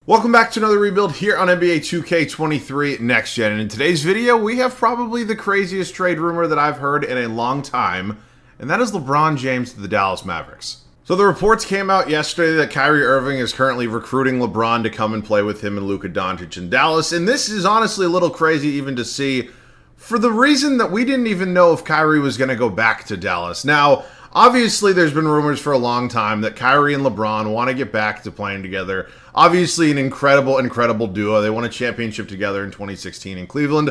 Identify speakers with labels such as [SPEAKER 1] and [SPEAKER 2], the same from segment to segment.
[SPEAKER 1] Welcome back to another rebuild here on NBA 2K23 Next Gen. And in today's video, we have probably the craziest trade rumor that I've heard in a long time, and that is LeBron James to the Dallas Mavericks. So the reports came out yesterday that Kyrie Irving is currently recruiting LeBron to come and play with him and Luka Doncic in Dallas. And this is honestly a little crazy even to see, for the reason that we didn't even know if Kyrie was going to go back to Dallas. Now, obviously, there's been rumors for a long time that Kyrie and LeBron want to get back to playing together. Obviously, an incredible duo. They won a championship together in 2016 in Cleveland.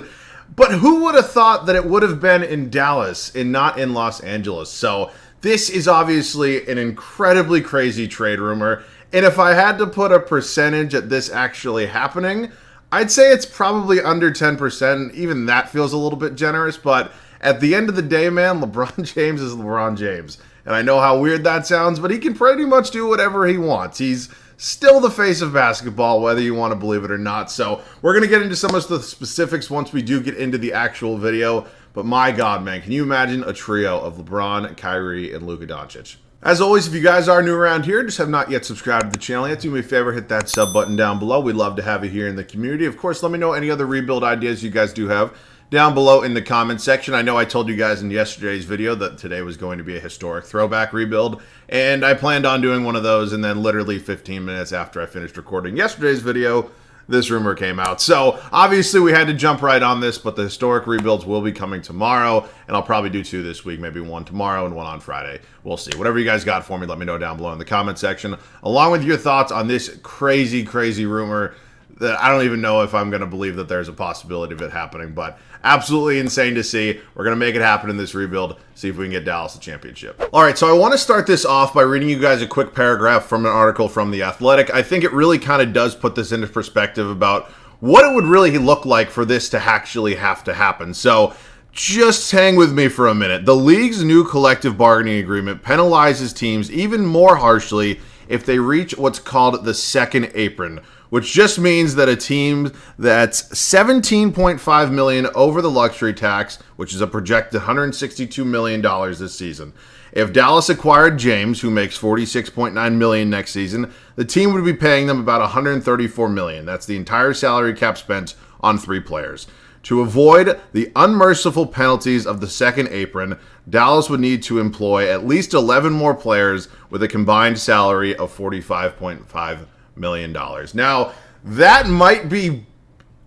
[SPEAKER 1] But who would have thought that it would have been in Dallas and not in Los Angeles? So this is obviously an incredibly crazy trade rumor. And if I had to put a percentage at this actually happening, I'd say it's probably under 10%. Even that feels a little bit generous, but at the end of the day, man, LeBron James is LeBron James. And I know how weird that sounds, but he can pretty much do whatever he wants. He's still the face of basketball, whether you want to believe it or not. So we're going to get into some of the specifics once we do get into the actual video. But my God, man, can you imagine a trio of LeBron, Kyrie, and Luka Doncic? As always, if you guys are new around here, just have not yet subscribed to the channel yet, do me a favor, hit that sub button down below. We'd love to have you here in the community. Of course, let me know any other rebuild ideas you guys do have down below in the comment section. I know I told you guys in yesterday's video that today was going to be a historic throwback rebuild, and I planned on doing one of those, and then literally 15 minutes after I finished recording yesterday's video, this rumor came out. So obviously we had to jump right on this, but the historic rebuilds will be coming tomorrow, and I'll probably do two this week, maybe one tomorrow and one on Friday. We'll see. Whatever you guys got for me, let me know down below in the comment section, along with your thoughts on this crazy rumor that I don't even know if I'm going to believe that there's a possibility of it happening, but absolutely insane to see. We're going to make it happen in this rebuild, see if we can get Dallas a championship. All right, so I want to start this off by reading you guys a quick paragraph from an article from The Athletic. I think it really kind of does put this into perspective about what it would really look like for this to actually have to happen. So just hang with me for a minute. The league's new collective bargaining agreement penalizes teams even more harshly if they reach what's called the second apron, which just means that a team that's $17.5 million over the luxury tax, which is a projected $162 million this season. If Dallas acquired James, who makes $46.9 million next season, the team would be paying them about $134 million. That's the entire salary cap spent on 3 players. To avoid the unmerciful penalties of the second apron, Dallas would need to employ at least 11 more players with a combined salary of $45.5 million. Now, that might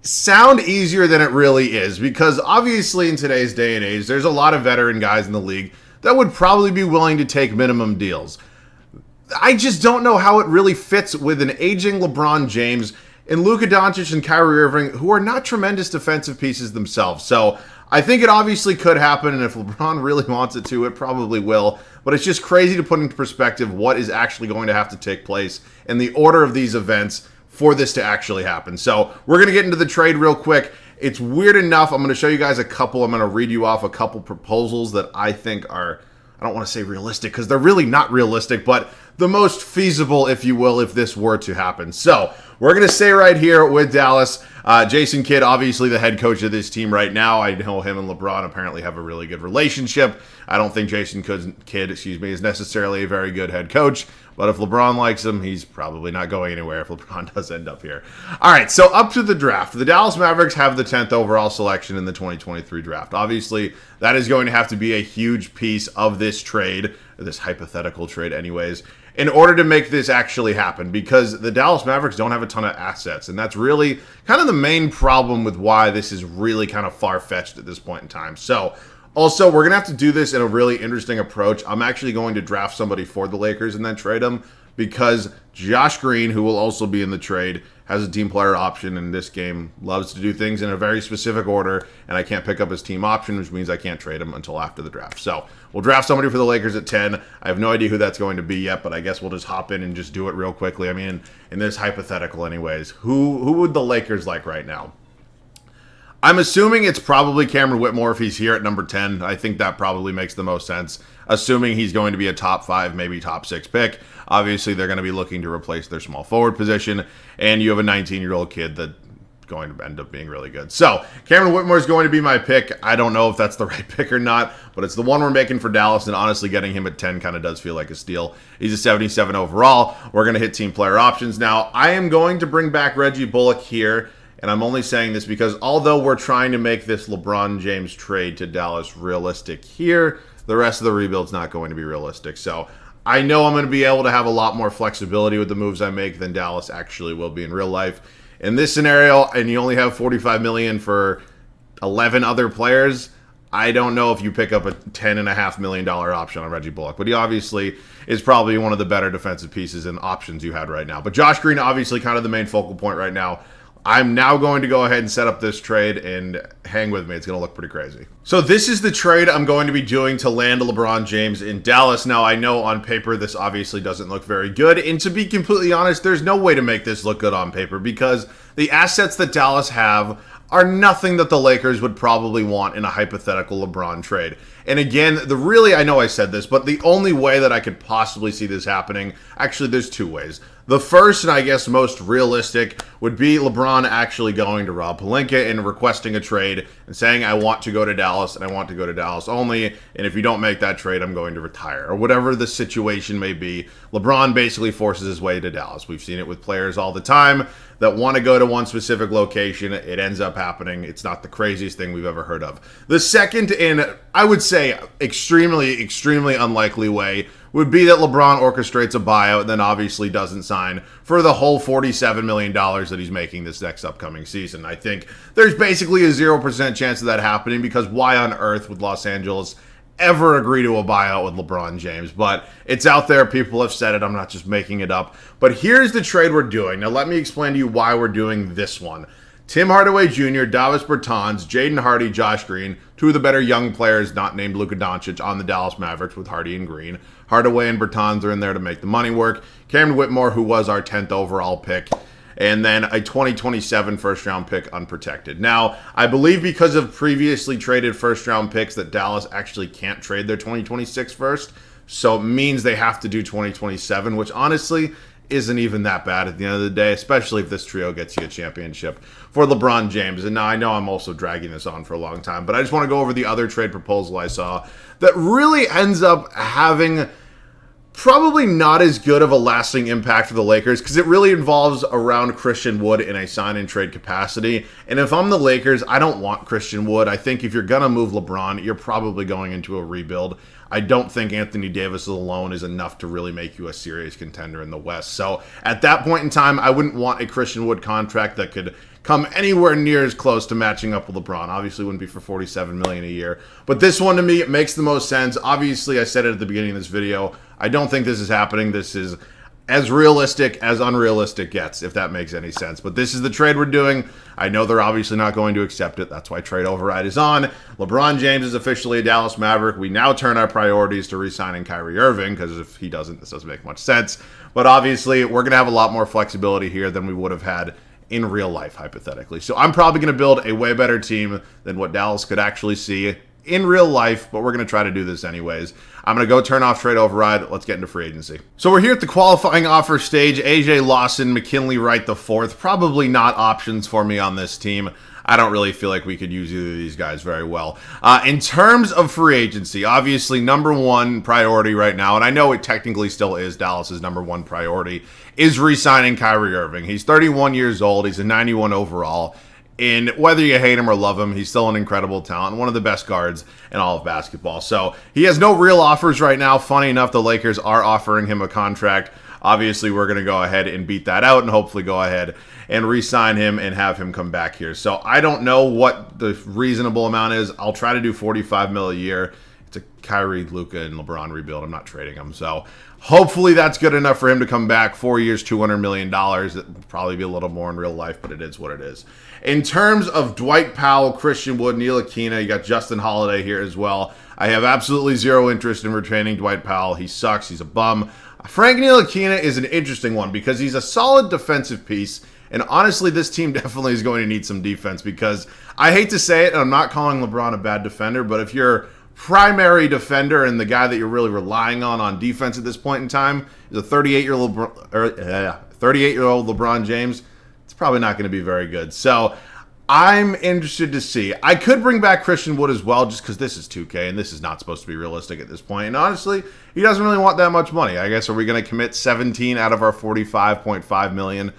[SPEAKER 1] sound easier than it really is, because obviously in today's day and age, there's a lot of veteran guys in the league that would probably be willing to take minimum deals. I just don't know how it really fits with an aging LeBron James and Luka Doncic and Kyrie Irving, who are not tremendous defensive pieces themselves. So I think it obviously could happen, and if LeBron really wants it to, it probably will. But it's just crazy to put into perspective what is actually going to have to take place in the order of these events for this to actually happen. So we're going to get into the trade real quick. It's weird enough. I'm going to show you guys a couple. I'm going to read you off a couple proposals that I think are, I don't want to say realistic, because they're really not realistic, but the most feasible, if you will, if this were to happen. So we're going to stay right here with Dallas. Jason Kidd, obviously the head coach of this team right now. I know him and LeBron apparently have a really good relationship. I don't think Jason Kidd, is necessarily a very good head coach, but if LeBron likes him, he's probably not going anywhere if LeBron does end up here. All right, so up to the draft. The Dallas Mavericks have the 10th overall selection in the 2023 draft. Obviously, that is going to have to be a huge piece of this trade, this hypothetical trade anyways, in order to make this actually happen, because the Dallas Mavericks don't have a ton of assets, and that's really kind of the main problem with why this is really kind of far-fetched at this point in time. So also, we're going to have to do this in a really interesting approach. I'm actually going to draft somebody for the Lakers and then trade them, because Josh Green, who will also be in the trade, has a team player option in this game, loves to do things in a very specific order, and I can't pick up his team option, which means I can't trade him until after the draft. So we'll draft somebody for the Lakers at 10. I have no idea who that's going to be yet, but I guess we'll just hop in and just do it real quickly. I mean, in this hypothetical anyways, who would the Lakers like right now? I'm assuming it's probably Cameron Whitmore if he's here at number 10. I think that probably makes the most sense, assuming he's going to be a top 5, maybe top 6 pick. Obviously, they're going to be looking to replace their small forward position, and you have a 19-year-old kid that going to end up being really good. So Cameron Whitmore is going to be my pick. I don't know if that's the right pick or not, but it's the one we're making for Dallas, and honestly getting him at 10 kind of does feel like a steal. He's a 77 overall. We're going to hit team player options. Now, I am going to bring back Reggie Bullock here, and I'm only saying this because although we're trying to make this LeBron James trade to Dallas realistic here, the rest of the rebuild's not going to be realistic. So I know I'm going to be able to have a lot more flexibility with the moves I make than Dallas actually will be in real life. In this scenario, and you only have $45 million for 11 other players, I don't know if you pick up a $10.5 million option on Reggie Bullock, but he obviously is probably one of the better defensive pieces and options you had right now. But Josh Green, obviously kind of the main focal point right now. I'm now going to go ahead and set up this trade, and hang with me. It's going to look pretty crazy. So this is the trade I'm going to be doing to land LeBron James in Dallas. Now, I know on paper this obviously doesn't look very good, and to be completely honest, there's no way to make this look good on paper because the assets that Dallas have are nothing that the Lakers would probably want in a hypothetical LeBron trade. And again, I know I said this, but the only way that I could possibly see this happening, actually there's two ways. The first, and I guess most realistic, would be LeBron actually going to Rob Pelinka and requesting a trade and saying, I want to go to Dallas, and I want to go to Dallas only, and if you don't make that trade, I'm going to retire. Or whatever the situation may be, LeBron basically forces his way to Dallas. We've seen it with players all the time that want to go to one specific location. It ends up happening. It's not the craziest thing we've ever heard of. The second, and I would say extremely, extremely unlikely way, would be that LeBron orchestrates a buyout and then obviously doesn't sign for the whole $47 million that he's making this next upcoming season. I think there's basically a 0% chance of that happening because why on earth would Los Angeles ever agree to a buyout with LeBron James? But it's out there. People have said it. I'm not just making it up. But here's the trade we're doing. Now, let me explain to you why we're doing this one. Tim Hardaway Jr., Davis Bertans, Jaden Hardy, Josh Green, two of the better young players not named Luka Doncic on the Dallas Mavericks with Hardy and Green. Hardaway and Bertans are in there to make the money work. Cameron Whitmore, who was our 10th overall pick. And then a 2027 first-round pick unprotected. Now, I believe because of previously traded first-round picks that Dallas actually can't trade their 2026 first. So it means they have to do 2027, which honestly isn't even that bad at the end of the day, especially if this trio gets you a championship for LeBron James. And now I know I'm also dragging this on for a long time, but I just want to go over the other trade proposal I saw that really ends up having probably not as good of a lasting impact for the Lakers because it really involves around Christian Wood in a sign-and-trade capacity. And if I'm the Lakers, I don't want Christian Wood. I think if you're going to move LeBron, you're probably going into a rebuild. I don't think Anthony Davis alone is enough to really make you a serious contender in the West. So at that point in time, I wouldn't want a Christian Wood contract that could come anywhere near as close to matching up with LeBron. Obviously, it wouldn't be for $47 million a year. But this one, to me, it makes the most sense. Obviously, I said it at the beginning of this video. I don't think this is happening. This is as realistic as unrealistic gets, if that makes any sense. But this is the trade we're doing. I know they're obviously not going to accept it. That's why trade override is on. LeBron James is officially a Dallas Maverick. We now turn our priorities to re-signing Kyrie Irving, because if he doesn't, this doesn't make much sense. But obviously, we're going to have a lot more flexibility here than we would have had in real life, hypothetically. So I'm probably going to build a way better team than what Dallas could actually see in real life, but we're going to try to do this anyways. I'm going to go turn off trade override. Let's get into free agency. So we're here at the qualifying offer stage. AJ Lawson, McKinley Wright the fourth, probably not options for me on this team. I don't really feel like we could use either of these guys very well. In terms of free agency, obviously number one priority right now, and I know it technically still is Dallas's number one priority, is re-signing Kyrie Irving. He's 31 years old. He's a 91 overall. And whether you hate him or love him, he's still an incredible talent, one of the best guards in all of basketball. So he has no real offers right now. Funny enough, the Lakers are offering him a contract. Obviously, we're going to go ahead and beat that out and hopefully go ahead and re-sign him and have him come back here. So I don't know what the reasonable amount is. I'll try to do $45 million a year. It's a Kyrie, Luka, and LeBron rebuild. I'm not trading him. So hopefully that's good enough for him to come back. 4 years, $200 million. It would probably be a little more in real life, but it is what it is. In terms of Dwight Powell, Christian Wood, Ntilikina, you got Justin Holiday here as well. I have absolutely zero interest in retaining Dwight Powell. He sucks. He's a bum. Frank Ntilikina is an interesting one because he's a solid defensive piece. And honestly, this team definitely is going to need some defense because I hate to say it, and I'm not calling LeBron a bad defender, but if you're primary defender and the guy that you're really relying on defense at this point in time is a 38-year-old LeBron James, it's probably not going to be very good. So I'm interested to see. I could bring back Christian Wood as well, just because this is 2K and this is not supposed to be realistic at this point. And honestly, he doesn't really want that much money. I guess, are we going to commit 17 out of our 45.5 million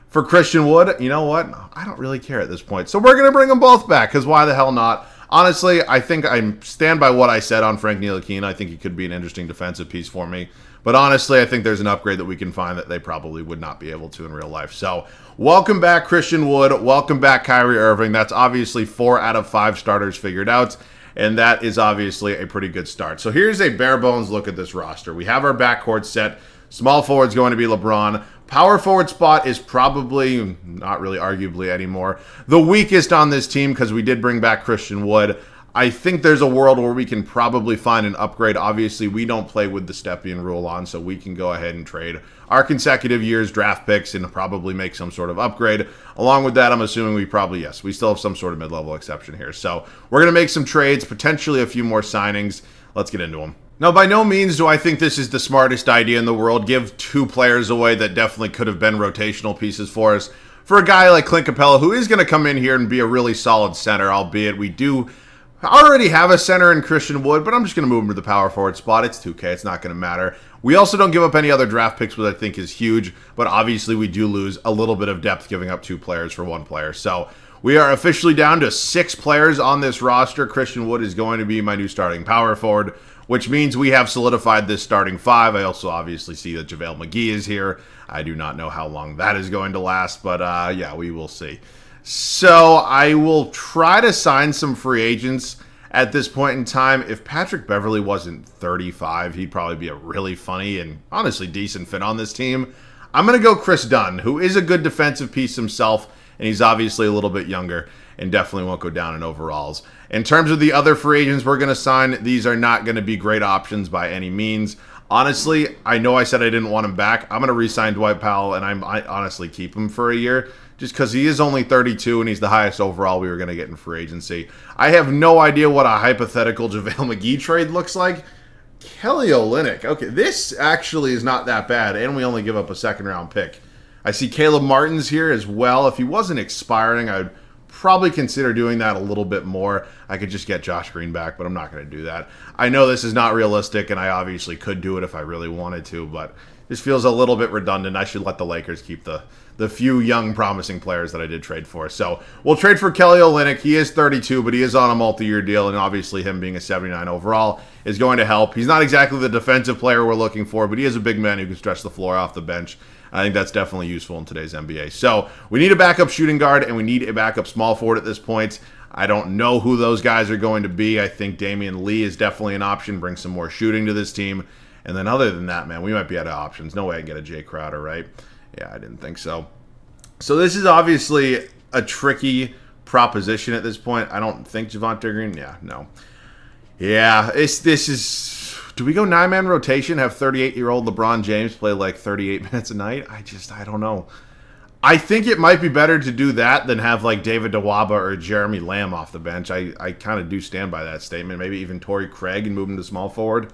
[SPEAKER 1] for Christian Wood? You know what? I don't really care at this point. So we're going to bring them both back, because why the hell not? Honestly, I think I stand by what I said on Frank Ntilikina. I think he could be an interesting defensive piece for me. But honestly, I think there's an upgrade that we can find that they probably would not be able to in real life. So welcome back, Christian Wood. Welcome back, Kyrie Irving. That's obviously 4 out of 5 starters figured out. And that is obviously a pretty good start. So here's a bare bones look at this roster. We have our backcourt set. Small forward's going to be LeBron. Power forward spot is probably, not really arguably anymore, the weakest on this team, because we did bring back Christian Wood. I think there's a world where we can probably find an upgrade. Obviously, we don't play with the Stepien rule on, so we can go ahead and trade our consecutive years draft picks and probably make some sort of upgrade. Along with that, I'm assuming we probably, yes, we still have some sort of mid-level exception here. So we're going to make some trades, potentially a few more signings. Let's get into them. Now, by no means do I think this is the smartest idea in the world. Give 2 players away that definitely could have been rotational pieces for us. For a guy like Clint Capella, who is going to come in here and be a really solid center, albeit we do already have a center in Christian Wood, but I'm just going to move him to the power forward spot. It's 2K. It's not going to matter. We also don't give up any other draft picks, which I think is huge, but obviously we do lose a little bit of depth giving up 2 players for 1 player. So we are officially down to 6 players on this roster. Christian Wood is going to be my new starting power forward, which means we have solidified this starting 5. I also obviously see that JaVale McGee is here. I do not know how long that is going to last, but yeah, we will see. So I will try to sign some free agents at this point in time. If Patrick Beverley wasn't 35, he'd probably be a really funny and honestly decent fit on this team. I'm going to go Chris Dunn, who is a good defensive piece himself, and he's obviously a little bit younger and definitely won't go down in overalls. In terms of the other free agents we're going to sign, these are not going to be great options by any means. Honestly, I know I said I didn't want him back. I'm going to re-sign Dwight Powell, and I honestly keep him for a year, just because he is only 32 and he's the highest overall we were going to get in free agency. I have no idea what a hypothetical JaVale McGee trade looks like. Kelly Olynyk. Okay, this actually is not that bad, and we only give up a second-round pick. I see Caleb Martin's here as well. If he wasn't expiring, I would probably consider doing that a little bit more. I could just get Josh Green back, but I'm not going to do that. I know this is not realistic, and I obviously could do it if I really wanted to, but this feels a little bit redundant. I should let the Lakers keep the few young, promising players that I did trade for. So we'll trade for Kelly Olynyk. He is 32, but he is on a multi-year deal, and obviously him being a 79 overall is going to help. He's not exactly the defensive player we're looking for, but he is a big man who can stretch the floor off the bench. I think that's definitely useful in today's NBA. So we need a backup shooting guard, and we need a backup small forward at this point. I don't know who those guys are going to be. I think Damian Lee is definitely an option, bring some more shooting to this team. And then other than that, man, we might be out of options. No way I can get a Jay Crowder, right? Yeah, I didn't think so. So this is obviously a tricky proposition at this point. I don't think Javonte Green. Yeah, no. Yeah, this is. Do we go 9-man rotation? Have 38-year-old LeBron James play like 38 minutes a night? I don't know. I think it might be better to do that than have like David Dewaba or Jeremy Lamb off the bench. I kind of do stand by that statement. Maybe even Torrey Craig and move him to small forward.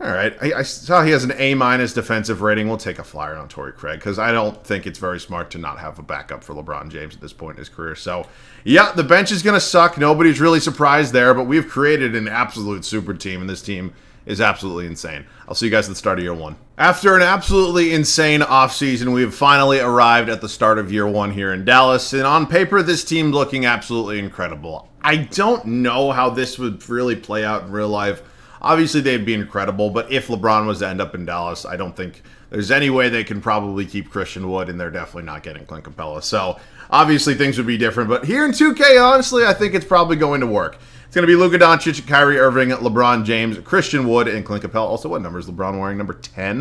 [SPEAKER 1] All right, I saw he has an A- defensive rating. We'll take a flyer on Torrey Craig because I don't think it's very smart to not have a backup for LeBron James at this point in his career. So, yeah, the bench is going to suck. Nobody's really surprised there, but we've created an absolute super team, and this team is absolutely insane. I'll see you guys at the start of year 1. After an absolutely insane offseason, we have finally arrived at the start of year 1 here in Dallas, and on paper, this team looking absolutely incredible. I don't know how this would really play out in real life. Obviously, they'd be incredible, but if LeBron was to end up in Dallas, I don't think there's any way they can probably keep Christian Wood, and they're definitely not getting Clint Capella. So, obviously, things would be different. But here in 2K, honestly, I think it's probably going to work. It's going to be Luka Doncic, Kyrie Irving, LeBron James, Christian Wood, and Clint Capella. Also, what number is LeBron wearing? Number 10?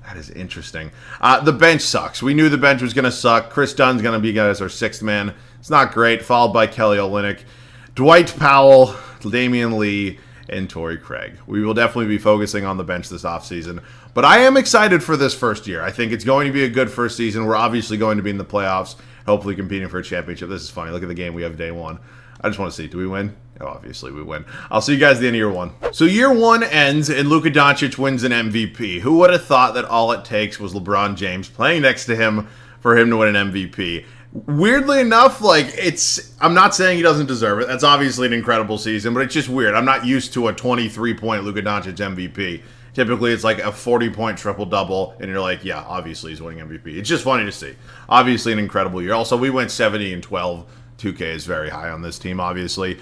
[SPEAKER 1] That is interesting. The bench sucks. We knew the bench was going to suck. Chris Dunn's going to be as our 6th man. It's not great. Followed by Kelly Olynyk, Dwight Powell, Damian Lee, and Torrey Craig. We will definitely be focusing on the bench this offseason. But I am excited for this first year. I think it's going to be a good first season. We're obviously going to be in the playoffs, hopefully competing for a championship. This is funny. Look at the game we have day 1. I just want to see, do we win? Oh, obviously we win. I'll see you guys at the end of year 1. So year 1 ends and Luka Doncic wins an MVP. Who would have thought that all it takes was LeBron James playing next to him for him to win an MVP. Weirdly enough, like, I'm not saying he doesn't deserve it. That's obviously an incredible season, but it's just weird. I'm not used to a 23-point Luka Doncic MVP. Typically, it's like a 40-point triple-double, and you're like, yeah, obviously he's winning MVP. It's just funny to see. Obviously an incredible year. Also, we went 70-12. 2K is very high on this team, obviously.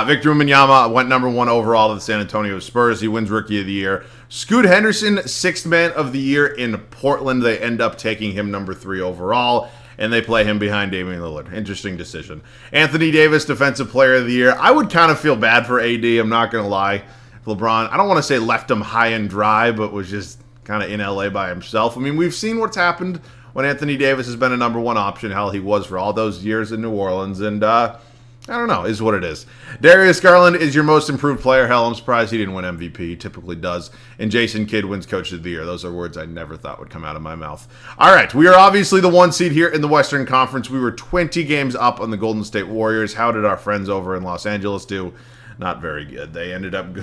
[SPEAKER 1] Victor Wembanyama went number 1 overall to the San Antonio Spurs. He wins Rookie of the Year. Scoot Henderson, 6th man of the year in Portland. They end up taking him number 3 overall, and they play him behind Damian Lillard. Interesting decision. Anthony Davis, Defensive Player of the Year. I would kind of feel bad for AD, I'm not going to lie. LeBron, I don't want to say left him high and dry, but was just kind of in LA by himself. I mean, we've seen what's happened when Anthony Davis has been a number 1 option. Hell, he was for all those years in New Orleans, and I don't know, is what it is. Darius Garland is your most improved player. Hell, I'm surprised he didn't win MVP. He typically does. And Jason Kidd wins Coach of the Year. Those are words I never thought would come out of my mouth. All right, we are obviously the 1 seed here in the Western Conference. We were 20 games up on the Golden State Warriors. How did our friends over in Los Angeles do? Not very good. They ended up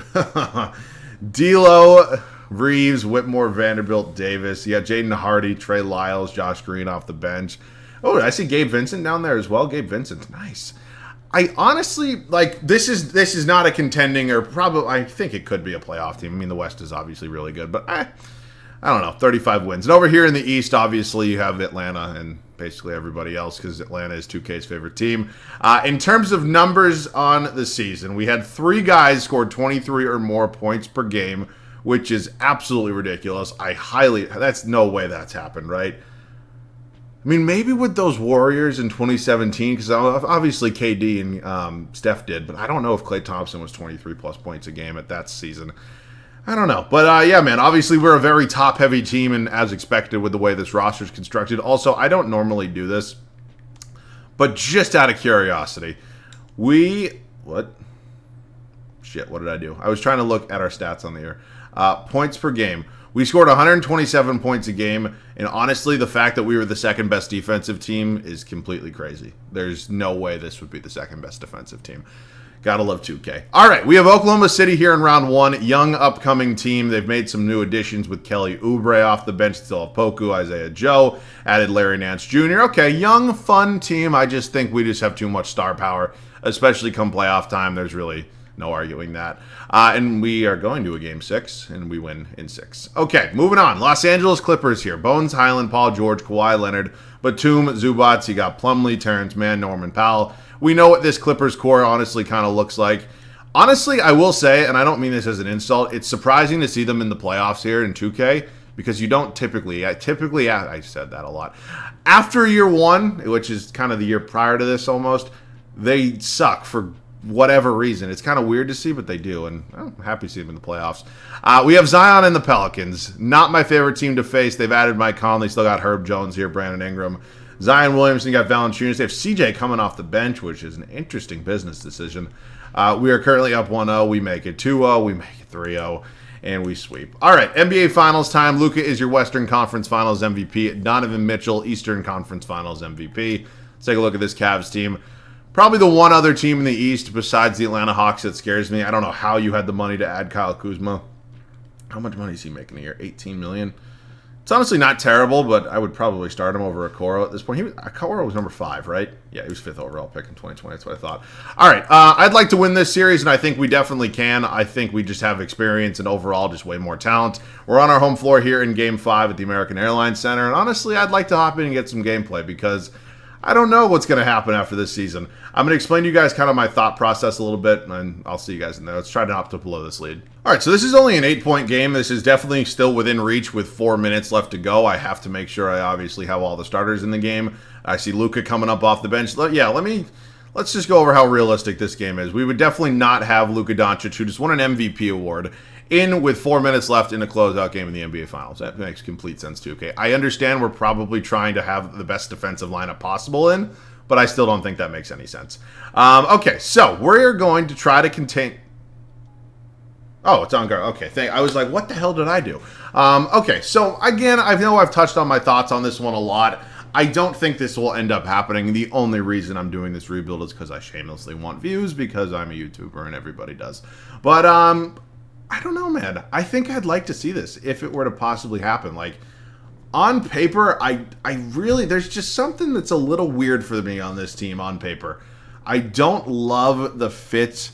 [SPEAKER 1] D'Lo, Reeves, Whitmore, Vanderbilt, Davis. You got Jaden Hardy, Trey Lyles, Josh Green off the bench. Oh, I see Gabe Vincent down there as well. Gabe Vincent's nice. I honestly, like, this is not a contending, or probably, I think it could be a playoff team. I mean, the West is obviously really good, but I don't know, 35 wins. And over here in the East, obviously, you have Atlanta and basically everybody else, because Atlanta is 2K's favorite team. In terms of numbers on the season, we had 3 guys scored 23 or more points per game, which is absolutely ridiculous. That's no way that's happened, right? I mean, maybe with those Warriors in 2017, because obviously KD and Steph did, but I don't know if Klay Thompson was 23-plus points a game at that season. I don't know. But, yeah, man, obviously we're a very top-heavy team, and as expected with the way this roster is constructed. Also, I don't normally do this, but just out of curiosity, what did I do? I was trying to look at our stats on the air. Points per game. We scored 127 points a game, and honestly, the fact that we were the second best defensive team is completely crazy. There's no way this would be the second best defensive team. Gotta love 2K. All right, we have Oklahoma City here in round 1. Young, upcoming team. They've made some new additions with Kelly Oubre off the bench. Still have Poku, Isaiah Joe. Added Larry Nance Jr. Okay, young, fun team. I just think we just have too much star power, especially come playoff time. There's really no arguing that. And we are going to a Game 6, and we win in 6. Okay, moving on. Los Angeles Clippers here. Bones Highland, Paul George, Kawhi Leonard, Batum, Zubats. You got Plumlee, Terrence Mann, Norman Powell. We know what this Clippers core honestly kind of looks like. Honestly, I will say, and I don't mean this as an insult, it's surprising to see them in the playoffs here in 2K, because you don't typically, I said that a lot. After year 1, which is kind of the year prior to this almost, they suck for whatever reason. It's kind of weird to see, but they do, and I'm happy to see them in the playoffs. We have Zion and the Pelicans. Not my favorite team to face. They've added Mike Conley, still got Herb Jones here, Brandon Ingram. Zion Williamson, got Valanciunas. They have CJ coming off the bench, which is an interesting business decision. We are currently up 1-0. We make it 2-0. We make it 3-0. And we sweep. All right, NBA Finals time. Luka is your Western Conference Finals MVP. Donovan Mitchell, Eastern Conference Finals MVP. Let's take a look at this Cavs team. Probably the one other team in the East besides the Atlanta Hawks that scares me. I don't know how you had the money to add Kyle Kuzma. How much money is he making a year? $18 million? It's honestly not terrible, but I would probably start him over Okoro at this point. Okoro was number 5, right? Yeah, he was 5th overall pick in 2020. That's what I thought. All right, I'd like to win this series, and I think we definitely can. I think we just have experience and overall just way more talent. We're on our home floor here in Game 5 at the American Airlines Center, and honestly, I'd like to hop in and get some gameplay because I don't know what's going to happen after this season. I'm going to explain to you guys kind of my thought process a little bit, and I'll see you guys in there. Let's try to hop to below this lead. All right, so this is only an 8-point game. This is definitely still within reach with 4 minutes left to go. I have to make sure I obviously have all the starters in the game. I see Luka coming up off the bench. Let's just go over how realistic this game is. We would definitely not have Luka Doncic, who just won an MVP award, in with 4 minutes left in a closeout game in the NBA Finals. That makes complete sense too. Okay, I understand we're probably trying to have the best defensive lineup possible in, but I still don't think that makes any sense. Okay, so we're going to try to contain. Oh, it's on guard. Okay, I was like, what the hell did I do? Okay, so again, I know I've touched on my thoughts on this one a lot. I don't think this will end up happening. The only reason I'm doing this rebuild is because I shamelessly want views because I'm a YouTuber and everybody does. But I don't know, man. I think I'd like to see this if it were to possibly happen. Like, On paper, I really, there's just something that's a little weird for me on this team on paper. I don't love the fit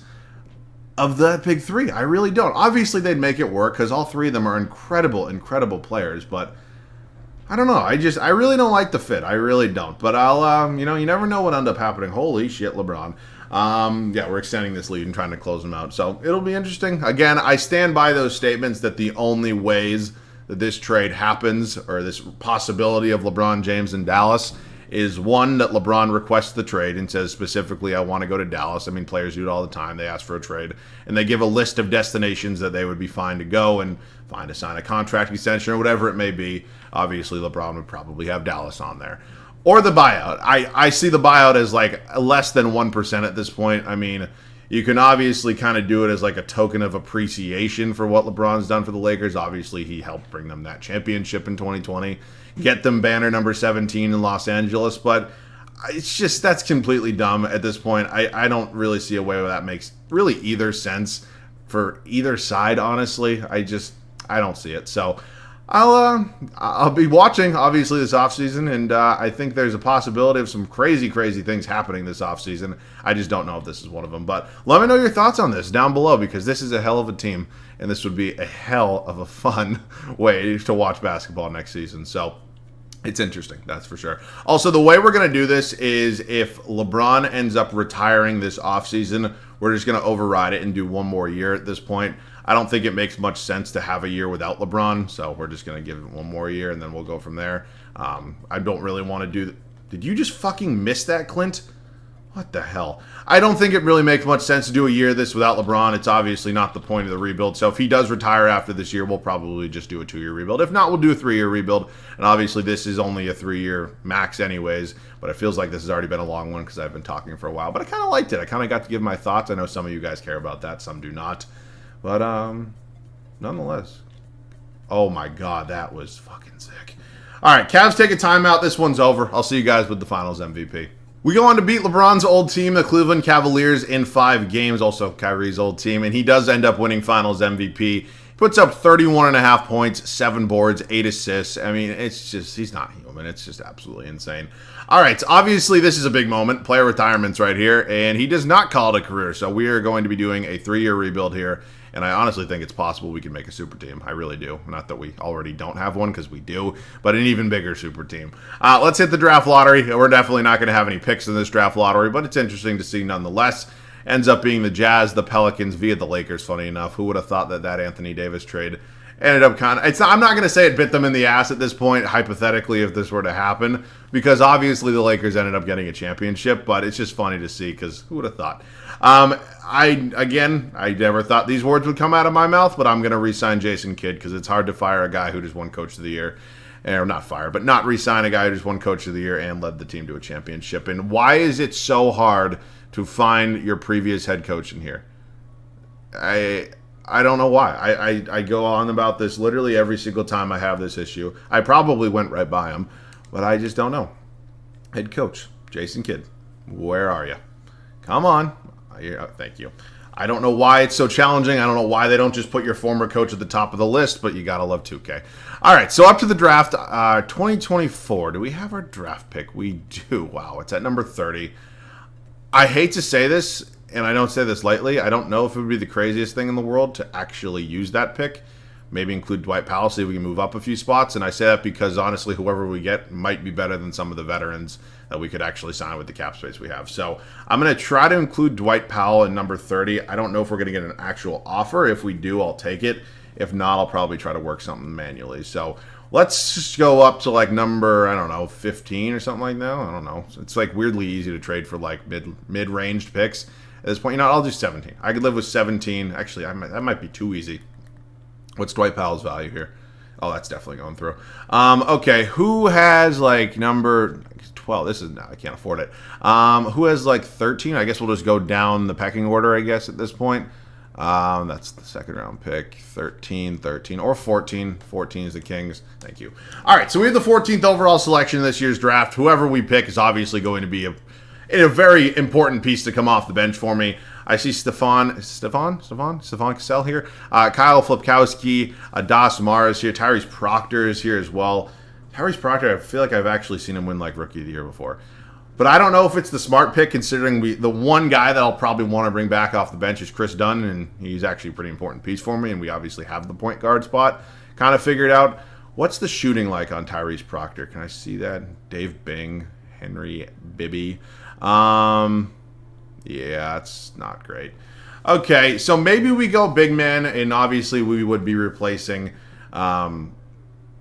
[SPEAKER 1] of the big three. I really don't. Obviously, they'd make it work because all three of them are incredible players, but I don't know. I really don't like the fit. I really don't. But I'll, you never know what end up happening. Holy shit, LeBron. Yeah, we're extending this lead and trying to close them out. So it'll be interesting. Again, I stand by those statements that the only ways that this trade happens, or this possibility of LeBron James in Dallas, is one, that LeBron requests the trade and says specifically, I want to go to Dallas. I mean, players do it all the time. They ask for a trade, and they give a list of destinations that they would be fine to go and fine to sign a contract extension or whatever it may be. Obviously, LeBron would probably have Dallas on there. Or the buyout. I see the buyout as like less than 1% at this point. I mean, you can obviously kind of do it as like a token of appreciation for what LeBron's done for the Lakers. Obviously, he helped bring them that championship in 2020, get them banner number 17 in Los Angeles. But it's just, that's completely dumb at this point. I don't really see a way where that makes really either sense for either side, honestly. I don't see it. So I'll be watching, obviously, this offseason, and I think there's a possibility of some crazy things happening this offseason. I just don't know if this is one of them. But let me know your thoughts on this down below, because this is a hell of a team, and this would be a hell of a fun way to watch basketball next season. So it's interesting, that's for sure. Also, the way we're going to do this is if LeBron ends up retiring this offseason, we're just going to override it and do one more year at this point. I don't think it makes much sense to have a year without LeBron, so we're just going to give it one more year, and then we'll go from there. I don't really want to do... Did you just fucking miss that, Clint? What the hell? I don't think it really makes much sense to do a year of this without LeBron. It's obviously not the point of the rebuild, so if he does retire after this year, we'll probably just do a 2-year rebuild. If not, we'll do a 3-year rebuild, and obviously this is only a 3-year max anyways, but it feels like this has already been a long one because I've been talking for a while, but I kind of liked it. I kind of got to give my thoughts. I know some of you guys care about that, some do not. But, nonetheless. Oh my god, that was fucking sick. Alright, Cavs take a timeout. This one's over. I'll see you guys with the finals MVP. We go on to beat LeBron's old team, the Cleveland Cavaliers, in 5 games. Also, Kyrie's old team. And he does end up winning finals MVP. He puts up 31.5 points, 7 boards, 8 assists. I mean, it's just, he's not human. It's just absolutely insane. Alright, so obviously this is a big moment. Player retirements right here. And he does not call it a career. So we are going to be doing a 3-year rebuild here. And I honestly think it's possible we can make a super team. I really do. Not that we already don't have one, because we do, but an even bigger super team. Let's hit the draft lottery. We're definitely not going to have any picks in this draft lottery, but it's interesting to see nonetheless. Ends up being the Jazz, the Pelicans, via the Lakers, funny enough. Who would have thought that Anthony Davis trade ended up kind of... I'm not going to say it bit them in the ass at this point, hypothetically, if this were to happen, because obviously the Lakers ended up getting a championship, but it's just funny to see, because who would have thought? I never thought these words would come out of my mouth, but I'm going to re-sign Jason Kidd, because it's hard to fire a guy who just won Coach of the Year. Or not fire, but not re-sign a guy who just won Coach of the Year and led the team to a championship. And why is it so hard to find your previous head coach in here? I don't know why. I go on about this literally every single time I have this issue. I probably went right by him, but I just don't know. Head coach, Jason Kidd, where are you? Come on. Thank you. I don't know why it's so challenging. I don't know why they don't just put your former coach at the top of the list, but you gotta love 2K. All right, so up to the draft, 2024. Do we have our draft pick? We do. Wow, it's at number 30. I hate to say this, and I don't say this lightly. I don't know if it would be the craziest thing in the world to actually use that pick. Maybe include Dwight Powell, see if we can move up a few spots. And I say that because, honestly, whoever we get might be better than some of the veterans that we could actually sign with the cap space we have. So I'm going to try to include Dwight Powell in number 30. I don't know if we're going to get an actual offer. If we do, I'll take it. If not, I'll probably try to work something manually. So let's just go up to like number, I don't know, 15 or something like that. I don't know. It's like weirdly easy to trade for like mid-ranged picks. At this point, I'll do 17. I could live with 17. Actually, that might be too easy. What's Dwight Powell's value here? Oh, that's definitely going through. Okay, who has like number 12? I can't afford it. Who has like 13? I guess we'll just go down the pecking order, I guess, at this point. That's the second round pick. 13, or 14. 14 is the Kings. Thank you. All right, so we have the 14th overall selection in this year's draft. Whoever we pick is obviously going to be a very important piece to come off the bench for me. I see Stefan Cassell here. Kyle Flipkowski, Das Mars here. Tyrese Proctor is here as well. Tyrese Proctor, I feel like I've actually seen him win like Rookie of the Year before. But I don't know if it's the smart pick, considering the one guy that I'll probably want to bring back off the bench is Chris Dunn, and he's actually a pretty important piece for me, and we obviously have the point guard spot kind of figured out. What's the shooting like on Tyrese Proctor? Can I see that? Dave Bing, Henry Bibby. Yeah, it's not great. Okay, so maybe we go big man, and obviously we would be replacing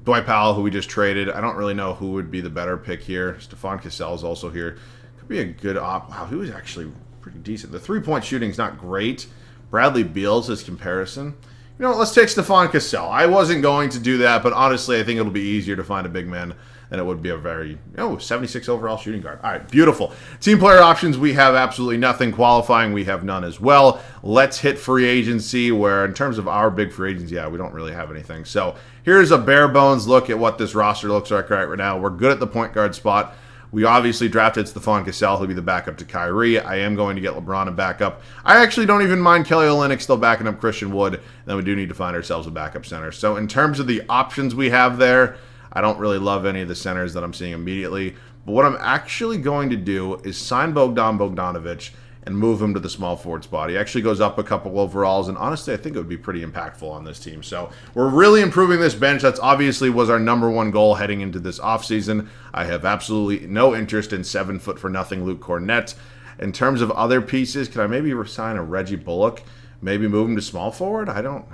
[SPEAKER 1] Dwight Powell, who we just traded. I don't really know who would be the better pick here. Stephon Cassell is also here. Could be a good op. Wow, he was actually pretty decent. The three-point shooting is not great. Bradley Beal's his comparison. You know, let's take Stephon Cassell. I wasn't going to do that, but honestly, I think it'll be easier to find a big man than it would be a very, 76 overall shooting guard. All right, beautiful. Team player options, we have absolutely nothing. Qualifying, we have none as well. Let's hit free agency, where in terms of our big free agents, we don't really have anything. So here's a bare bones look at what this roster looks like right now. We're good at the point guard spot. We obviously drafted Stephon Cassell, who'll be the backup to Kyrie. I am going to get LeBron a backup. I actually don't even mind Kelly Olynyk still backing up Christian Wood. Then we do need to find ourselves a backup center. So in terms of the options we have there, I don't really love any of the centers that I'm seeing immediately. But what I'm actually going to do is sign Bogdanovic and move him to the small forward spot. He actually goes up a couple overalls, and honestly, I think it would be pretty impactful on this team. So we're really improving this bench. That's obviously was our #1 goal heading into this offseason. I have absolutely no interest in 7-foot-for-nothing Luke Cornett. In terms of other pieces, can I maybe sign a Reggie Bullock? Maybe move him to small forward? I don't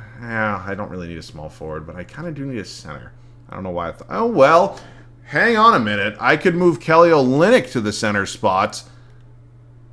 [SPEAKER 1] really need a small forward, but I kind of do need a center. I don't know why I thought. Oh, well, hang on a minute. I could move Kelly Olynyk to the center spot.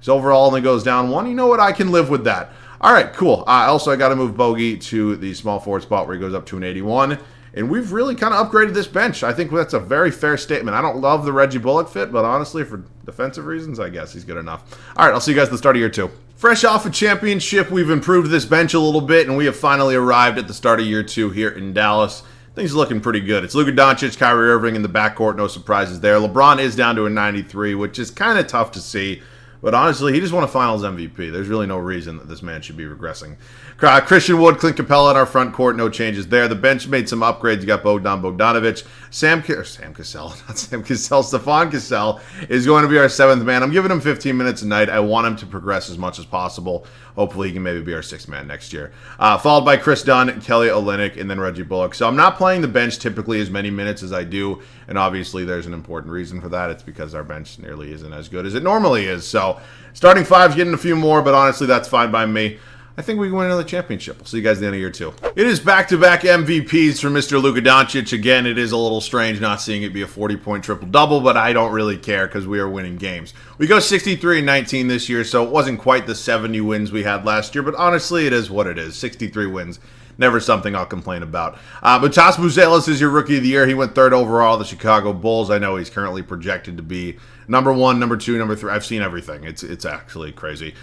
[SPEAKER 1] His overall only goes down 1. You know what? I can live with that. All right, cool. Also, I got to move Bogey to the small forward spot where he goes up to an 81. And we've really kind of upgraded this bench. I think that's a very fair statement. I don't love the Reggie Bullock fit, but honestly, for defensive reasons, I guess he's good enough. All right, I'll see you guys at the start of year 2. Fresh off a championship, we've improved this bench a little bit, and we have finally arrived at the start of year 2 here in Dallas. Things are looking pretty good. It's Luka Doncic, Kyrie Irving in the backcourt. No surprises there. LeBron is down to a 93, which is kind of tough to see. But honestly, he just won a Finals MVP. There's really no reason that this man should be regressing. Christian Wood, Clint Capella in our front court. No changes there. The bench made some upgrades. You got Bogdanovic. Stephon Cassell is going to be our 7th man. I'm giving him 15 minutes a night. I want him to progress as much as possible. Hopefully, he can maybe be our 6th man next year. Followed by Chris Dunn, Kelly Olynyk, and then Reggie Bullock. So I'm not playing the bench typically as many minutes as I do, and obviously there's an important reason for that. It's because our bench nearly isn't as good as it normally is. So starting 5's getting a few more, but honestly, that's fine by me. I think we can win another championship. We'll see you guys at the end of year 2. It is back-to-back MVPs for Mr. Luka Doncic. Again, it is a little strange not seeing it be a 40-point triple-double, but I don't really care because we are winning games. We go 63-19 this year, so it wasn't quite the 70 wins we had last year, but honestly, it is what it is. 63 wins. Never something I'll complain about. Matas Buzelis is your Rookie of the Year. He went 3rd overall, the Chicago Bulls. I know he's currently projected to be #1, #2, #3. I've seen everything. It's actually crazy.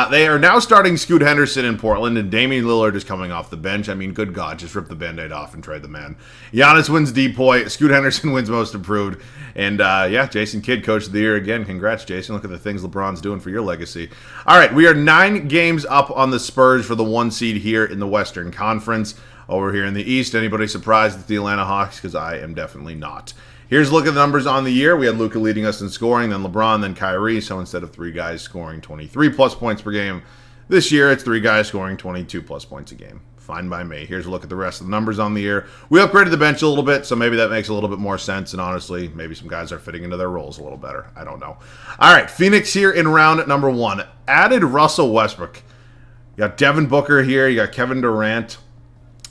[SPEAKER 1] They are now starting Scoot Henderson in Portland, and Damian Lillard is coming off the bench. I mean, good God, just rip the Band-Aid off and trade the man. Giannis wins DPOY. Scoot Henderson wins Most Improved. And, Jason Kidd, Coach of the Year again. Congrats, Jason. Look at the things LeBron's doing for your legacy. All right, we are 9 games up on the Spurs for the 1 seed here in the Western Conference. Over here in the East, anybody surprised at the Atlanta Hawks? Because I am definitely not. Here's a look at the numbers on the year. We had Luka leading us in scoring, then LeBron, then Kyrie. So instead of 3 guys scoring 23-plus points per game, this year it's 3 guys scoring 22-plus points a game. Fine by me. Here's a look at the rest of the numbers on the year. We upgraded the bench a little bit, so maybe that makes a little bit more sense. And honestly, maybe some guys are fitting into their roles a little better. I don't know. All right, Phoenix here in round #1. Added Russell Westbrook. You got Devin Booker here. You got Kevin Durant.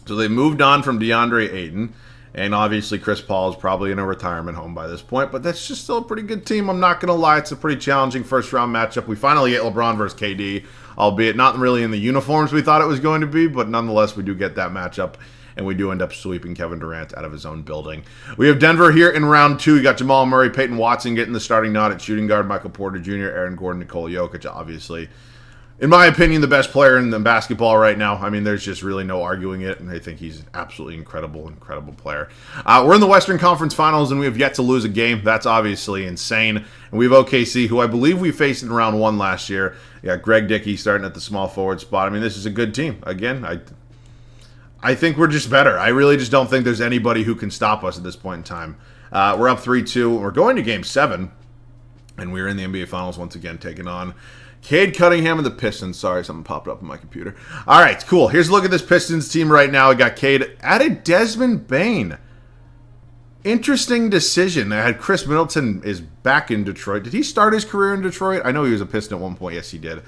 [SPEAKER 1] So they moved on from DeAndre Ayton. And obviously, Chris Paul is probably in a retirement home by this point. But that's just still a pretty good team. I'm not going to lie. It's a pretty challenging first-round matchup. We finally get LeBron versus KD, albeit not really in the uniforms we thought it was going to be. But nonetheless, we do get that matchup. And we do end up sweeping Kevin Durant out of his own building. We have Denver here in round 2. You got Jamal Murray, Peyton Watson getting the starting nod at shooting guard, Michael Porter Jr., Aaron Gordon, Nikola Jokic, obviously. In my opinion, the best player in the basketball right now. I mean, there's just really no arguing it, and I think he's an absolutely incredible player. We're in the Western Conference Finals, and we have yet to lose a game. That's obviously insane. And we have OKC, who I believe we faced in round 1 last year. You got Greg Dickey starting at the small forward spot. I mean, this is a good team. Again, I think we're just better. I really just don't think there's anybody who can stop us at this point in time. We're up 3-2. We're going to Game 7. And we're in the NBA Finals once again, taking on Cade Cunningham and the Pistons. Sorry, something popped up on my computer. All right, cool. Here's a look at this Pistons team right now. We got Cade. Added Desmond Bane. Interesting decision. I had Chris Middleton is back in Detroit. Did he start his career in Detroit? I know he was a Piston at one point. Yes, he did.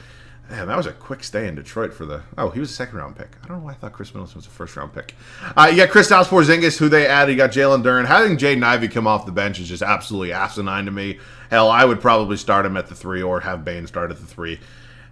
[SPEAKER 1] Man, that was a quick stay in Detroit for the... Oh, he was a second-round pick. I don't know why I thought Chris Middleton was a first-round pick. You got Kristaps Porzingis, who they added. You got Jalen Duren. Having Jaden Ivey come off the bench is just absolutely asinine to me. Hell, I would probably start him at the 3 or have Bane start at the 3.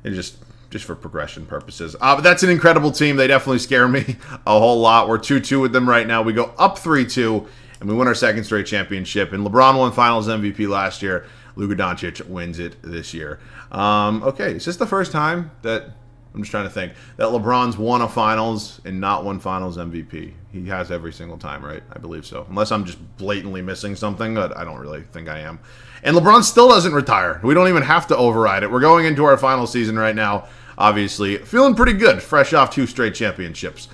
[SPEAKER 1] And just for progression purposes. But that's an incredible team. They definitely scare me a whole lot. We're 2-2 with them right now. We go up 3-2, and we win our second straight championship. And LeBron won Finals MVP last year. Luka Doncic wins it this year. Okay, is this the first time that, I'm just trying to think, that LeBron's won a Finals and not won Finals MVP? He has every single time, right? I believe so. Unless I'm just blatantly missing something, but I don't really think I am. And LeBron still doesn't retire. We don't even have to override it. We're going into our final season right now, obviously. Feeling pretty good, fresh off 2 straight championships.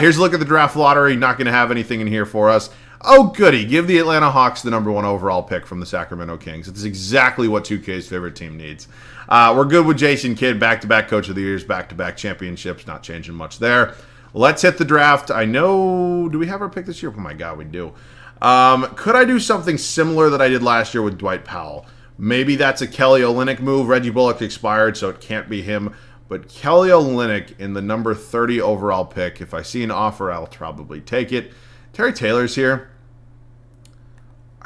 [SPEAKER 1] Here's a look at the draft lottery. Not going to have anything in here for us. Oh, goody. Give the Atlanta Hawks the #1 overall pick from the Sacramento Kings. It's exactly what 2K's favorite team needs. We're good with Jason Kidd. Back-to-back Coach of the Years, back-to-back championships. Not changing much there. Let's hit the draft. I know... Do we have our pick this year? Oh, my God, we do. Could I do something similar that I did last year with Dwight Powell? Maybe that's a Kelly Olynyk move. Reggie Bullock expired, so it can't be him. But Kelly Olynyk in the number 30 overall pick. If I see an offer, I'll probably take it. Terry Taylor's here.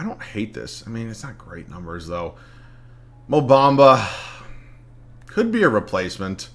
[SPEAKER 1] I don't hate this. I mean, it's not great numbers, though. Mo Bamba could be a replacement.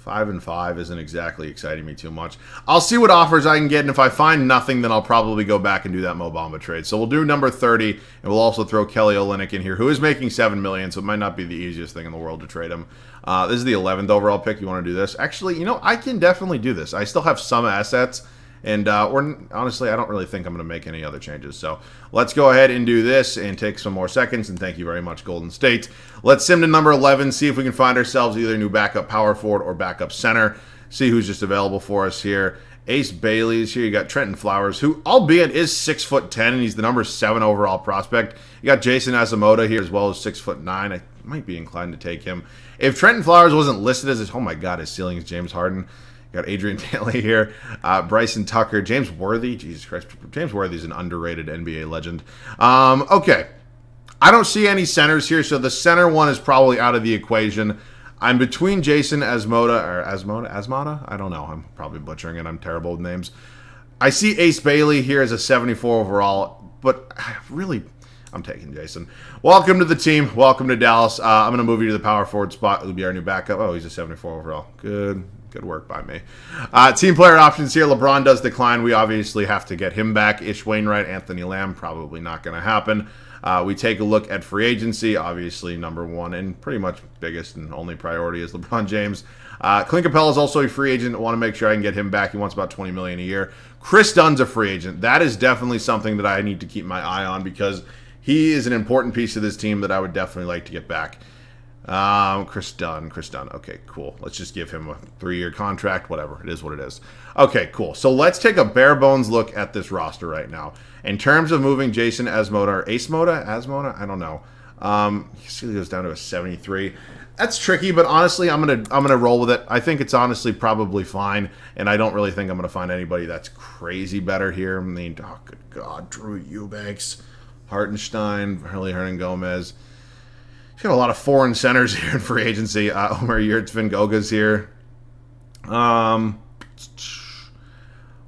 [SPEAKER 1] 5-5 isn't exactly exciting me too much. I'll see what offers I can get, and if I find nothing, then I'll probably go back and do that Mo Bamba trade. So we'll do number 30, and we'll also throw Kelly Olynyk in here, who is making $7 million, so it might not be the easiest thing in the world to trade him. This is the 11th overall pick. You want to do this? Actually, you know, I can definitely do this. I still have some assets. And honestly, I don't really think I'm going to make any other changes. So let's go ahead and do this and take some more seconds. And thank you very much, Golden State. Let's sim to number 11, see if we can find ourselves either a new backup power forward or backup center. See who's just available for us here. Ace Bailey's here. You got Trenton Flowers, who, albeit is 6'10", and he's the number 7 overall prospect. You got Jason Asamoah here as well as 6'9". I might be inclined to take him. If Trenton Flowers wasn't listed as his, oh my God, his ceiling is James Harden. Got Adrian Daly here, Bryson Tucker, James Worthy. Jesus Christ, James Worthy is an underrated NBA legend. Okay, I don't see any centers here, so the center one is probably out of the equation. I'm between Jason Asmada. I don't know. I'm probably butchering it. I'm terrible with names. I see Ace Bailey here as a 74 overall, but really, I'm taking Jason. Welcome to the team. Welcome to Dallas. I'm going to move you to the power forward spot. It'll be our new backup. Oh, he's a 74 overall. Good work by me. Team player options here. LeBron does decline. We obviously have to get him back. Ish Wainwright, Anthony Lamb, probably not going to happen. We take a look at free agency. Obviously, number 1 and pretty much biggest and only priority is LeBron James. Clint Capella is also a free agent. I want to make sure I can get him back. He wants about $20 million a year. Chris Dunn's a free agent. That is definitely something that I need to keep my eye on because he is an important piece of this team that I would definitely like to get back. Chris Dunn. Okay, cool. Let's just give him a 3-year contract. Whatever. It is what it is. Okay, cool. So let's take a bare bones look at this roster right now. In terms of moving Jason Asmoda or Asmoda, I don't know. He goes down to a 73. That's tricky, but honestly, I'm gonna roll with it. I think it's honestly probably fine, and I don't really think I'm gonna find anybody that's crazy better here. I mean, oh good God, Drew Eubanks, Hartenstein, Hurley Hernan-Gomez. He's got a lot of foreign centers here in free agency. Omer Yurtseven-Goga's here.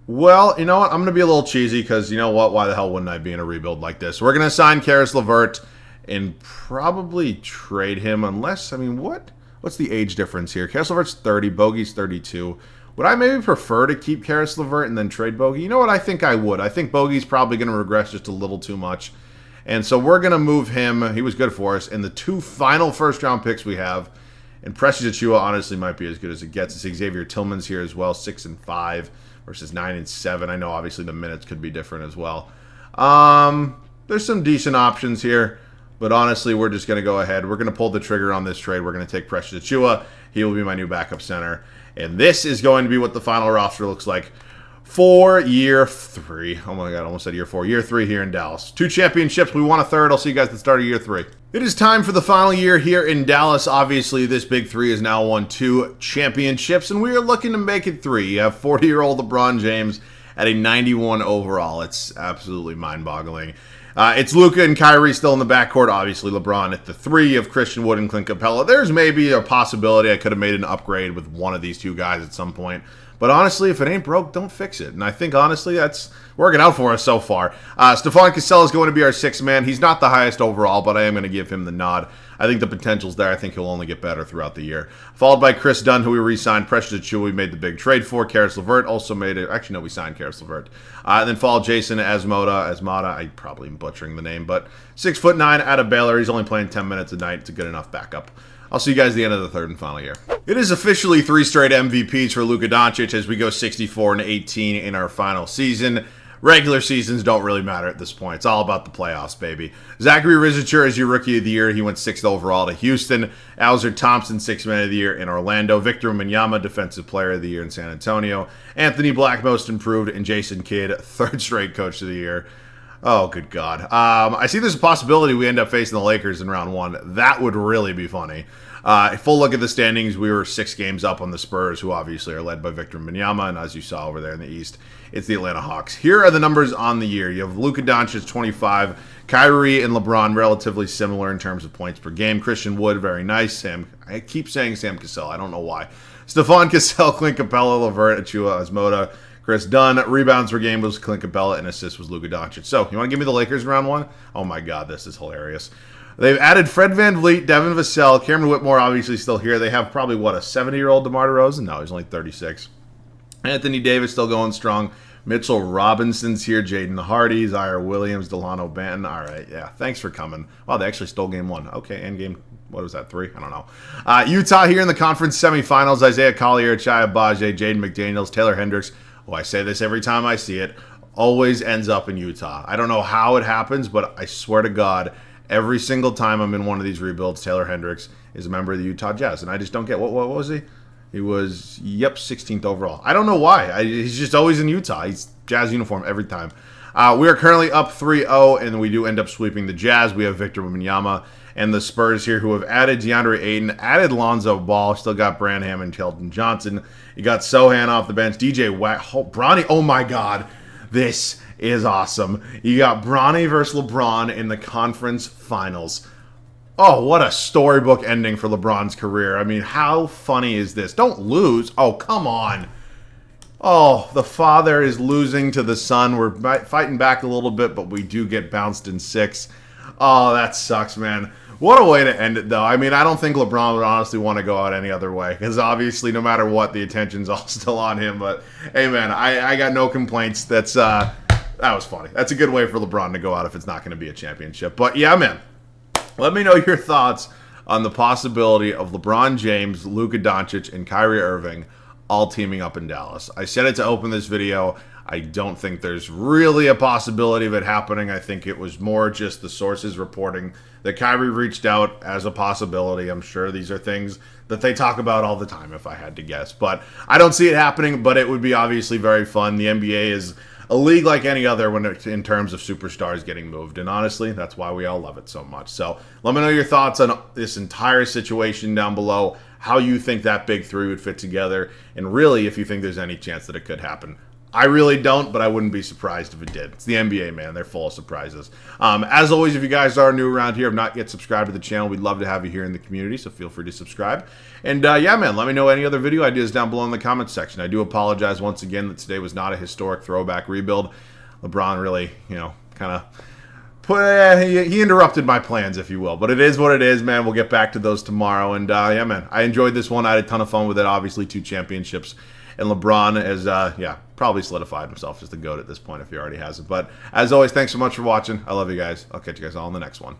[SPEAKER 1] Well, you know what? I'm going to be a little cheesy because, you know what? Why the hell wouldn't I be in a rebuild like this? We're going to sign Karis LeVert and probably trade him unless, I mean, what's the age difference here? Karis LeVert's 30, Bogey's 32. Would I maybe prefer to keep Karis LeVert and then trade Bogey? You know what? I think I would. I think Bogey's probably going to regress just a little too much. And so we're going to move him. He was good for us. And the 2 final first-round picks we have, and Precious Achiuwa honestly might be as good as it gets. It's Xavier Tillman's here as well, 6-5 versus 9-7. I know obviously the minutes could be different as well. There's some decent options here, but honestly, we're just going to go ahead. We're going to pull the trigger on this trade. We're going to take Precious Achiuwa. He will be my new backup center. And this is going to be what the final roster looks like for year 3. Oh my God, almost said year 4. Year 3 here in Dallas. 2 championships. We won a third. I'll see you guys at the start of year 3. It is time for the final year here in Dallas. Obviously, this big 3 has now won 2 championships, and we are looking to make it 3. You have 40-year-old LeBron James at a 91 overall. It's absolutely mind-boggling. It's Luka and Kyrie still in the backcourt. Obviously, LeBron at the 3 of Christian Wood and Clint Capella. There's maybe a possibility I could have made an upgrade with one of these 2 guys at some point. But honestly, if it ain't broke, don't fix it. And I think, honestly, that's working out for us so far. Stephon Cassell is going to be our 6th man. He's not the highest overall, but I am going to give him the nod. I think the potential's there. I think he'll only get better throughout the year. Followed by Chris Dunn, who we re-signed. Precious Achiuwa, we made the big trade for. Karis LeVert also made it. Actually, no, we signed Karis LeVert. And then followed Jason Asmota. I probably am butchering the name, but 6'9" out of Baylor. He's only playing 10 minutes a night. It's a good enough backup. I'll see you guys at the end of the 3rd and final year. It is officially 3 straight MVPs for Luka Doncic as we go 64-18 in our final season. Regular seasons don't really matter at this point. It's all about the playoffs, baby. Zachary Rizicher is your Rookie of the Year. He went 6th overall to Houston. Alzer Thompson, 6th Man of the Year in Orlando. Victor Wembanyama, Defensive Player of the Year in San Antonio. Anthony Black, Most Improved. And Jason Kidd, 3rd straight Coach of the Year. Oh, good God. I see there's a possibility we end up facing the Lakers in round 1. That would really be funny. Full look at the standings. We were 6 games up on the Spurs, who obviously are led by Victor Wembanyama. And as you saw over there in the East, it's the Atlanta Hawks. Here are the numbers on the year. You have Luka Doncic, 25. Kyrie and LeBron, relatively similar in terms of points per game. Christian Wood, very nice. I keep saying Sam Cassell. I don't know why. Stephon Cassell, Clint Capella, LeVert, Achiuwa, Asmota. Chris Dunn, rebounds per game was Clint Capella, and assists was Luka Doncic. So, you want to give me the Lakers in round 1? Oh my God, this is hilarious. They've added Fred VanVleet, Devin Vassell, Cameron Whitmore obviously still here. They have probably, what, a 70-year-old DeMar DeRozan? No, he's only 36. Anthony Davis still going strong. Mitchell Robinson's here. Jaden Hardy, Zaire Williams, Delano Banton. All right, yeah, thanks for coming. Wow, they actually stole game 1. Okay, and game, what was that, 3? I don't know. Utah here in the conference semifinals. Isaiah Collier, Chaya Bajé, Jaden McDaniels, Taylor Hendricks. Oh, I say this every time I see it. Always ends up in Utah. I don't know how it happens, but I swear to God, every single time I'm in one of these rebuilds, Taylor Hendricks is a member of the Utah Jazz. And I just don't get, what was he? He was, 16th overall. I don't know why. He's just always in Utah. He's Jazz uniform every time. We are currently up 3-0, and we do end up sweeping the Jazz. We have Victor Wembanyama and the Spurs here, who have added DeAndre Ayton, added Lonzo Ball, still got Branham and Keldon Johnson. You got Sohan off the bench, DJ Watt, Bronny. Oh my God, this is awesome. You got Bronny versus LeBron in the conference finals. Oh, what a storybook ending for LeBron's career. I mean, how funny is this? Don't lose. Oh, come on. Oh, the father is losing to the son. We're fighting back a little bit, but we do get bounced in 6. Oh, that sucks, man. What a way to end it, though. I mean, I don't think LeBron would honestly want to go out any other way, because obviously, no matter what, the attention's all still on him. But, hey, man, I got no complaints. That was funny. That's a good way for LeBron to go out if it's not going to be a championship. But, yeah, man, let me know your thoughts on the possibility of LeBron James, Luka Doncic, and Kyrie Irving all teaming up in Dallas. I said it to open this video. I don't think there's really a possibility of it happening. I think it was more just the sources reporting that Kyrie reached out as a possibility. I'm sure these are things that they talk about all the time, if I had to guess. But I don't see it happening, but it would be obviously very fun. The NBA is a league like any other in terms of superstars getting moved. And honestly, that's why we all love it so much. So let me know your thoughts on this entire situation down below, how you think that big 3 would fit together, and really if you think there's any chance that it could happen. I really don't, but I wouldn't be surprised if it did. It's the NBA, man. They're full of surprises. As always, if you guys are new around here, have not yet subscribed to the channel, we'd love to have you here in the community, so feel free to subscribe. And, yeah, man, let me know any other video ideas down below in the comments section. I do apologize once again that today was not a historic throwback rebuild. LeBron really, kind of he interrupted my plans, if you will. But it is what it is, man. We'll get back to those tomorrow. And, yeah, man, I enjoyed this one. I had a ton of fun with it. Obviously, 2 championships. And LeBron has, probably solidified himself as the GOAT at this point if he already hasn't. But as always, thanks so much for watching. I love you guys. I'll catch you guys all in the next one.